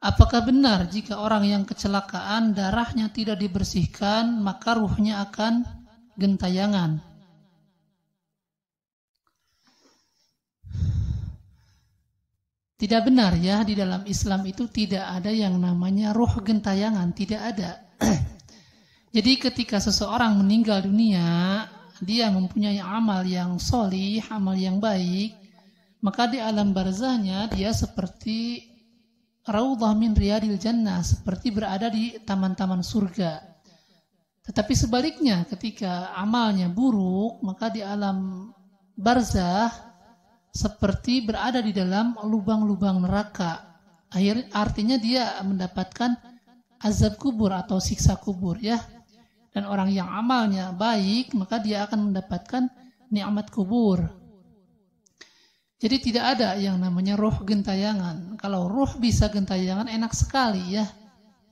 Apakah benar jika orang yang kecelakaan darahnya tidak dibersihkan maka ruhnya akan gentayangan? Tidak benar ya, di dalam Islam itu tidak ada yang namanya ruh gentayangan, tidak ada. Jadi ketika seseorang meninggal dunia, dia mempunyai amal yang solih, amal yang baik, maka di alam barzahnya dia seperti raudhah min riyadil jannah, seperti berada di taman-taman surga. Tetapi sebaliknya ketika amalnya buruk, maka di alam barzah seperti berada di dalam lubang-lubang neraka. Artinya dia mendapatkan azab kubur atau siksa kubur ya. Dan orang yang amalnya baik, maka dia akan mendapatkan nikmat kubur. Jadi tidak ada yang namanya ruh gentayangan. Kalau ruh bisa gentayangan enak sekali ya.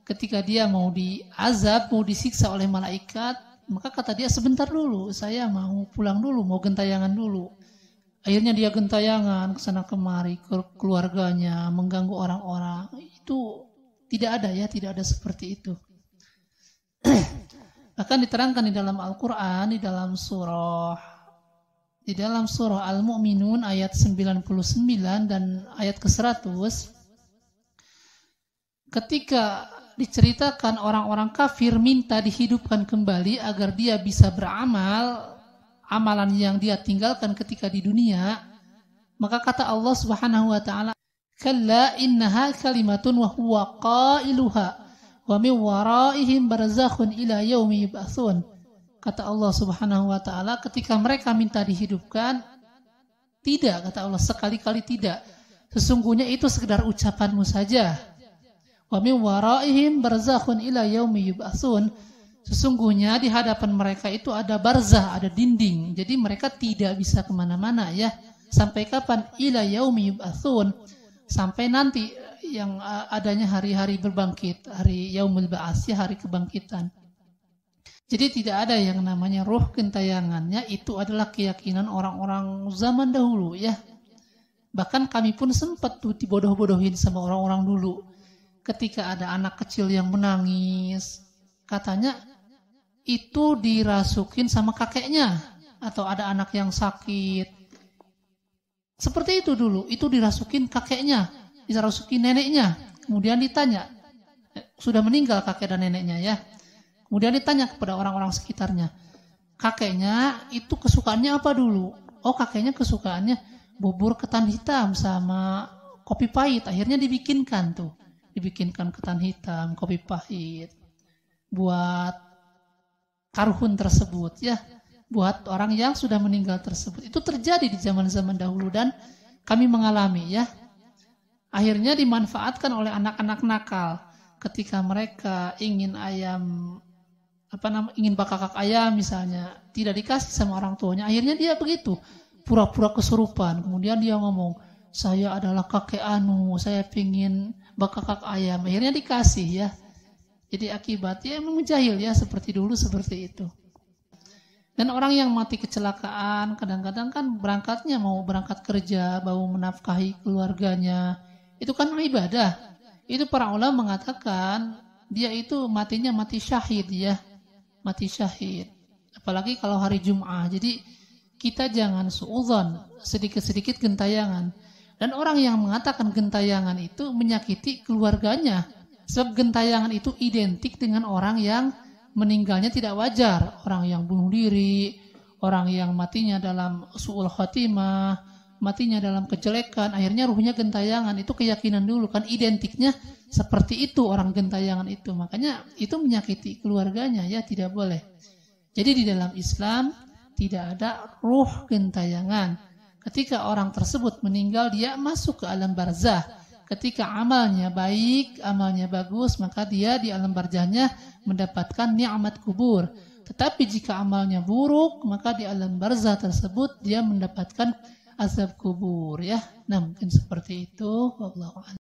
Ketika dia mau diazab, mau disiksa oleh malaikat, maka kata dia sebentar dulu, saya mau pulang dulu, mau gentayangan dulu. Akhirnya dia gentayangan ke sana kemari ke keluarganya, mengganggu orang-orang. Itu tidak ada ya, tidak ada seperti itu. Bahkan diterangkan di dalam Al-Qur'an di dalam surah Al-Mu'minun ayat 99 dan ayat ke-100, ketika diceritakan orang-orang kafir minta dihidupkan kembali agar dia bisa beramal amalan yang dia tinggalkan ketika di dunia, maka kata Allah Subhanahu wa taala, "Kalla innaha kalimatun wa huwa qailuha wa min waraihim barzakhun ila yaumi yub'atsun." Kata Allah Subhanahu wa taala, ketika mereka minta dihidupkan, tidak, kata Allah, sekali-kali tidak. Sesungguhnya itu sekedar ucapanmu saja. Wa min waraihim barzakhun ila yaumi yub'atsun. Sesungguhnya di hadapan mereka itu ada barzah, ada dinding. Jadi mereka tidak bisa kemana-mana ya. Sampai kapan? Ila yaumi yub'atsun. Sampai nanti yang adanya hari-hari berbangkit. Hari yaumul ba'ats, ya, hari kebangkitan. Jadi tidak ada yang namanya ruh gentayangannya. Itu adalah keyakinan orang-orang zaman dahulu ya. Bahkan kami pun sempat tuh dibodoh-bodohin sama orang-orang dulu. Ketika ada anak kecil yang menangis, katanya itu dirasukin sama kakeknya, atau ada anak yang sakit. Seperti itu dulu, itu dirasukin kakeknya, dirasukin neneknya. Kemudian ditanya, sudah meninggal kakek dan neneknya ya. Kemudian ditanya kepada orang-orang sekitarnya, kakeknya itu kesukaannya apa dulu? Oh, kakeknya kesukaannya bubur ketan hitam sama kopi pahit. Akhirnya dibikinkan ketan hitam, kopi pahit buat karhun tersebut ya, buat orang yang sudah meninggal tersebut. Itu terjadi di zaman-zaman dahulu dan kami mengalami ya. Akhirnya dimanfaatkan oleh anak-anak nakal ketika mereka ingin ingin bakakak ayam misalnya, tidak dikasih sama orang tuanya. Akhirnya dia begitu, pura-pura kesurupan. Kemudian dia ngomong, saya adalah kakek anu, saya pingin bakakak ayam. Akhirnya dikasih ya. Jadi akibatnya emang jahil ya, seperti dulu seperti itu. Dan orang yang mati kecelakaan kadang-kadang kan berangkatnya mau berangkat kerja, mau menafkahi keluarganya. Itu kan ibadah. Itu para ulama mengatakan dia itu matinya mati syahid ya. Mati syahid. Apalagi kalau hari Jum'ah. Jadi kita jangan suudzon, sedikit-sedikit gentayangan. Dan orang yang mengatakan gentayangan itu menyakiti keluarganya. Sebab gentayangan itu identik dengan orang yang meninggalnya tidak wajar. Orang yang bunuh diri, orang yang matinya dalam su'ul khatimah, matinya dalam kejelekan, akhirnya ruhnya gentayangan. Itu keyakinan dulu kan, identiknya seperti itu orang gentayangan itu. Makanya itu menyakiti keluarganya ya, tidak boleh. Jadi di dalam Islam tidak ada ruh gentayangan. Ketika orang tersebut meninggal, dia masuk ke alam barzah. Ketika amalnya baik, amalnya bagus, maka dia di alam barzahnya mendapatkan nikmat kubur. Tetapi jika amalnya buruk, maka di alam barzah tersebut dia mendapatkan azab kubur ya. Nah, mungkin seperti itu. Wallahu a'lam.